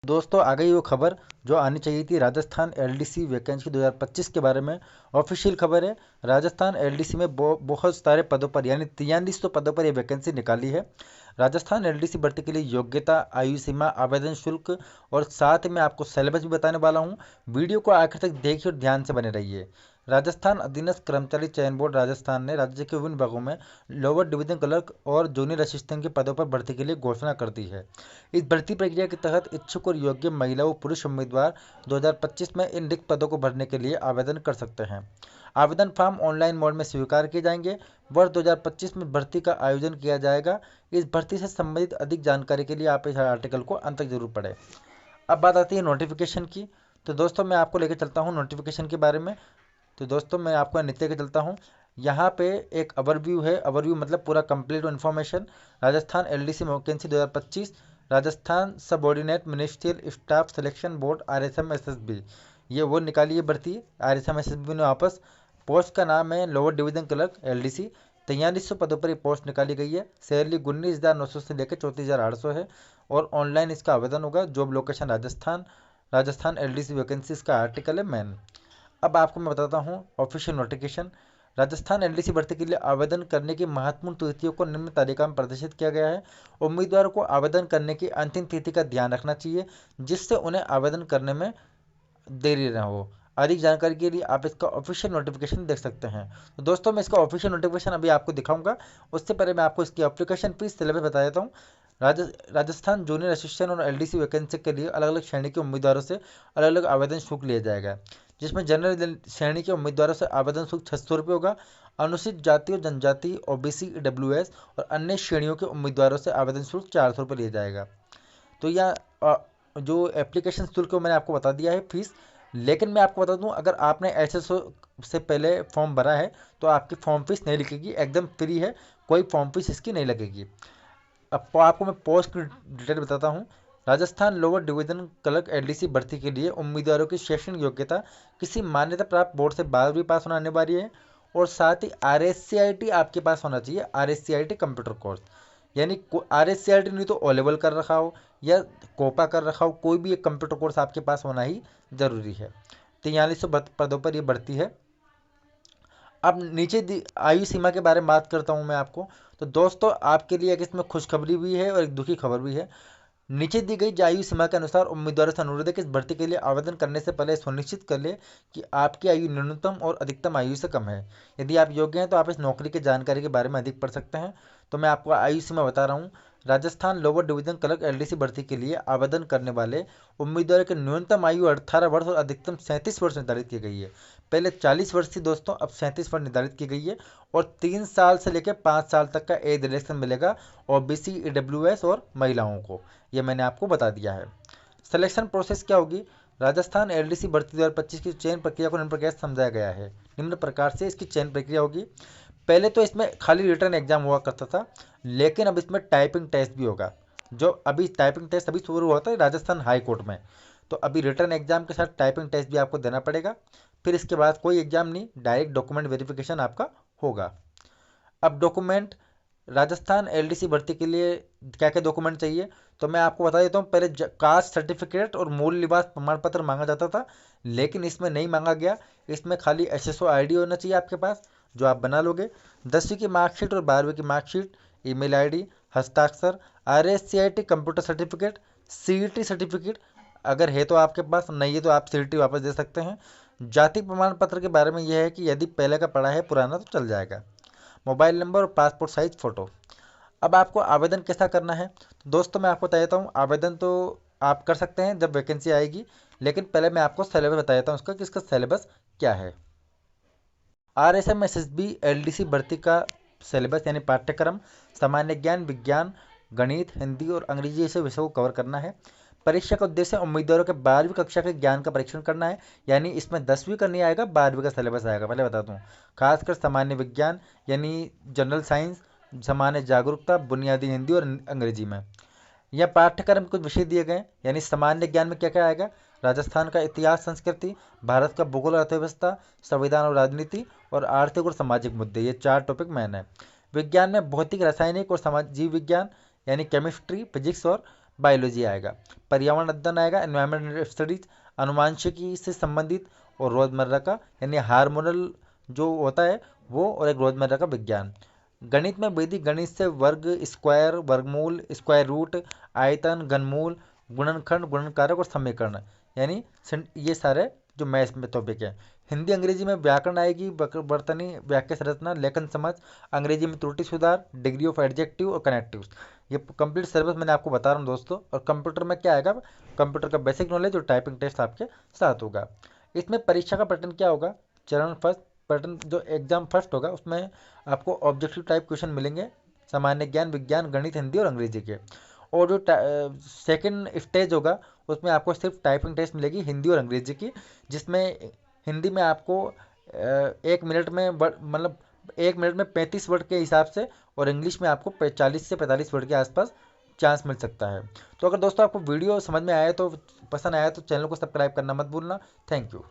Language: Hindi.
दोस्तों आ गई वो खबर जो आनी चाहिए थी। राजस्थान एलडीसी वैकेंसी 2025 के बारे में ऑफिशियल खबर है। राजस्थान एलडीसी में बहुत सारे पदों पर यानी 4300 पदों पर ये वैकेंसी निकाली है। राजस्थान एलडीसी भर्ती के लिए योग्यता, आयु सीमा, आवेदन शुल्क और साथ में आपको सिलेबस भी बताने वाला हूँ। वीडियो को आखिर तक देखिए और ध्यान से बने रहिए। राजस्थान अधीनस्थ कर्मचारी चयन बोर्ड राजस्थान ने राज्य के विभिन्न भागों में लोअर डिवीजन क्लर्क और जूनियर असिस्टेंट के पदों पर भर्ती के लिए घोषणा कर दी है। इस भर्ती प्रक्रिया के तहत इच्छुक और योग्य महिला व पुरुष उम्मीदवार 2025 में इन रिक्त पदों को भरने के लिए आवेदन कर सकते हैं। आवेदन फॉर्म ऑनलाइन मोड में स्वीकार किए जाएंगे। वर्ष 2025 में भर्ती का आयोजन किया जाएगा। इस भर्ती से संबंधित अधिक जानकारी के लिए आप इस आर्टिकल को अंत तक जरूर पढ़ें। अब बात आती है नोटिफिकेशन की। तो दोस्तों मैं आपको लेकर चलता हूँ नोटिफिकेशन के बारे में। तो दोस्तों मैं आपको नीचे के चलता हूँ। यहाँ पे एक ओवरव्यू है। ओवरव्यू मतलब पूरा complete information. Rajasthan LDC vacancy 2025, Rajasthan subordinate ministerial staff selection board RSM-SSB, ये वो निकाली है भर्ती RSM-SSB ने वापस। पोस्ट का नाम है लोअर डिवीजन क्लर्क एलडीसी। 4300 पदों पर ये पोस्ट निकाली गई है। सैलरी 19,900 से लेकर 34,800 है और ऑनलाइन इसका आवेदन होगा। Job location Rajasthan. Rajasthan LDC vacancy इसका आर्टिकल है मैन। अब आपको मैं बताता हूँ ऑफिशियल नोटिफिकेशन। राजस्थान एलडीसी भर्ती के लिए आवेदन करने की महत्वपूर्ण तिथियों को निम्न तालिका में प्रदर्शित किया गया है। उम्मीदवारों को आवेदन करने की अंतिम तिथि का ध्यान रखना चाहिए जिससे उन्हें आवेदन करने में देरी न हो। अधिक जानकारी के लिए आप इसका ऑफिशियल नोटिफिकेशन देख सकते हैं। तो दोस्तों मैं इसका ऑफिशियल नोटिफिकेशन अभी आपको दिखाऊंगा। उससे पहले मैं आपको इसकी एप्लीकेशन फीस सिलेबस बता देता हूँ। राजस्थान जूनियर असिस्टेंट और एलडीसी वैकेंसी के लिए अलग अलग श्रेणी के उम्मीदवारों से अलग अलग आवेदन शुल्क लिया जाएगा। जिसमें जनरल श्रेणी के उम्मीदवारों से आवेदन शुल्क 600 रुपये होगा। अनुसूचित जाति और जनजाति, ओबीसी, ईडब्ल्यूएस और अन्य श्रेणियों के उम्मीदवारों से आवेदन शुल्क 400 रुपये लिया जाएगा। तो यह जो एप्लीकेशन शुल्क मैंने आपको बता दिया है फीस। लेकिन मैं आपको बता दूं, अगर आपने से पहले फॉर्म भरा है तो आपकी फॉर्म फीस नहीं लगेगी, एकदम फ्री है, कोई फॉर्म फीस इसकी नहीं लगेगी। अब आपको मैं पोस्ट की डिटेल बताता हूँ। Rajasthan lower division clerk LDC भर्ती के लिए उम्मीदवारों की शैक्षणिक योग्यता किसी मान्यता प्राप्त बोर्ड से 12वीं पास होना अनिवार्य है और साथ ही RSCIT आपके पास होना चाहिए। RSCIT कंप्यूटर कोर्स, यानी RSCIT नहीं तो O लेवल कर रखा हो या कोपा कर रखा हो, कोई भी एक कंप्यूटर कोर्स आपके पास होना ही जरूरी है। 4300 पदों पर यह भर्ती है। अब नीचे आयु सीमा के बारे में बात करता हूँ मैं आपको। तो दोस्तों आपके लिए एक इसमें खुशखबरी भी है और एक दुखी खबर भी है। नीचे दी गई आयु सीमा के अनुसार उम्मीदवारों से अनुरोध है कि इस भर्ती के लिए आवेदन करने से पहले सुनिश्चित कर ले कि आपकी आयु न्यूनतम और अधिकतम आयु से कम है। यदि आप योग्य हैं तो आप इस नौकरी की जानकारी के बारे में अधिक पढ़ सकते हैं। तो मैं आपको आयु सीमा बता रहा हूँ। Rajasthan lower division clerk LDC भर्ती के लिए आवेदन करने वाले उम्मीदवारों की न्यूनतम आयु 18 वर्ष और अधिकतम 37 वर्ष निर्धारित की गई है। पहले 40 वर्ष थी दोस्तों, अब 37 वर्ष निर्धारित की गई है और 3 साल से लेकर 5 साल तक का एज रिलैक्सेशन मिलेगा ओबीसी, ईडब्ल्यूएस और महिलाओं को। ये मैंने आपको बता दिया है। सिलेक्शन प्रोसेस क्या होगी? राजस्थान एलडीसी भर्ती 2025 की चयन प्रक्रिया को निम्न प्रकार से समझाया गया है। निम्न प्रकार से इसकी चयन प्रक्रिया होगी। पहले तो इसमें खाली रिटर्न एग्जाम हुआ करता था, लेकिन अब इसमें टाइपिंग टेस्ट भी होगा। जो अभी टाइपिंग टेस्ट अभी शुरू हुआ था राजस्थान हाई कोर्ट में, तो अभी रिटर्न एग्जाम के साथ टाइपिंग टेस्ट भी आपको देना पड़ेगा। फिर इसके बाद कोई एग्जाम नहीं, डायरेक्ट डॉक्यूमेंट वेरिफिकेशन आपका होगा। अब डॉक्यूमेंट, राजस्थान एलडीसी भर्ती के लिए क्या क्या डॉक्यूमेंट चाहिए तो मैं आपको बता देता हूँ। पहले कास्ट सर्टिफिकेट और मूल निवास प्रमाण पत्र मांगा जाता था, लेकिन इसमें नहीं मांगा गया। इसमें खाली SSO ID होना चाहिए आपके पास, जो आप बना लोगे। 10वीं की मार्कशीट और 12वीं की मार्कशीट, ईमेल ID, हस्ताक्षर, RSCIT computer certificate, CET certificate अगर है तो आपके पास, नहीं है तो आप CET वापस दे सकते हैं। जाति प्रमाण पत्र के बारे में यह है कि यदि पहले का पड़ा है पुराना तो चल जाएगा। मोबाइल नंबर और पासपोर्ट साइज फ़ोटो। अब आपको आवेदन कैसा करना है तो दोस्तों मैं आपको बता देता हूँ। आवेदन तो आप कर सकते हैं जब वैकेंसी आएगी, लेकिन पहले मैं आपको सिलेबस बता देता हूँ उसका कि इसका सिलेबस क्या है। RSM-SSB एलडीसी भर्ती का सिलेबस यानी पाठ्यक्रम सामान्य ज्ञान, विज्ञान, गणित, हिंदी और अंग्रेजी जैसे विषयों को कवर करना है। परीक्षा का उद्देश्य उम्मीदवारों के 12वीं कक्षा के ज्ञान का परीक्षण करना है, यानी इसमें 10वीं का नहीं आएगा, 12वीं का सिलेबस आएगा, पहले बता दूं। खासकर सामान्य विज्ञान यानी जनरल साइंस, सामान्य जागरूकता, बुनियादी हिंदी और अंग्रेजी में। यह पाठ्यक्रम कुछ विषय दिए गए, यानी सामान्य ज्ञान में क्या क्या आएगा? राजस्थान का इतिहास संस्कृति, भारत का भूगोल अर्थव्यवस्था, संविधान और राजनीति और आर्थिक और सामाजिक मुद्दे, ये 4 टॉपिक मेन है। विज्ञान में भौतिक, रासायनिक और जीव विज्ञान यानी केमिस्ट्री, फिजिक्स और बायोलॉजी आएगा। पर्यावरण अध्ययन आएगा, एनवायरमेंटल स्टडीज, अनुवांशिकी से संबंधित और रोजमर्रा का यानी हार्मोनल जो होता है वो, और एक रोजमर्रा का विज्ञान। गणित में वैदिक गणित से वर्ग, स्क्वायर, वर्गमूल, स्क्वायर रूट, आयतन, घनमूल, गुणनखंड, गुणनकारक और समीकरण, यानी ये सारे जो मैथ्स में टॉपिक है। हिंदी अंग्रेजी में व्याकरण आएगी, वर्तनी, वाक्य संरचना, लेखन समझ, अंग्रेजी में त्रुटि सुधार, डिग्री ऑफ एडजेक्टिव और कनेक्टिव्स। ये कंप्लीट सिलेबस मैंने आपको बता रहा हूँ दोस्तों। और कंप्यूटर में क्या आएगा, कंप्यूटर का बेसिक नॉलेज और टाइपिंग टेस्ट आपके साथ होगा। इसमें परीक्षा का पैटर्न क्या होगा, चरण फर्स्ट पैटर्न जो एग्जाम फर्स्ट होगा उसमें आपको ऑब्जेक्टिव टाइप क्वेश्चन मिलेंगे, सामान्य ज्ञान, विज्ञान, गणित, हिंदी और अंग्रेजी के। और जो सेकंड स्टेज होगा उसमें आपको सिर्फ टाइपिंग टेस्ट मिलेगी हिंदी और अंग्रेजी की, जिसमें हिंदी में आपको 1 मिनट में मतलब 1 मिनट में 35 वर्ड के हिसाब से, और इंग्लिश में आपको 40 से 45 वर्ड के आसपास चांस मिल सकता है। तो अगर दोस्तों आपको वीडियो समझ में आया तो, पसंद आया तो चैनल को सब्सक्राइब करना मत भूलना। Thank you.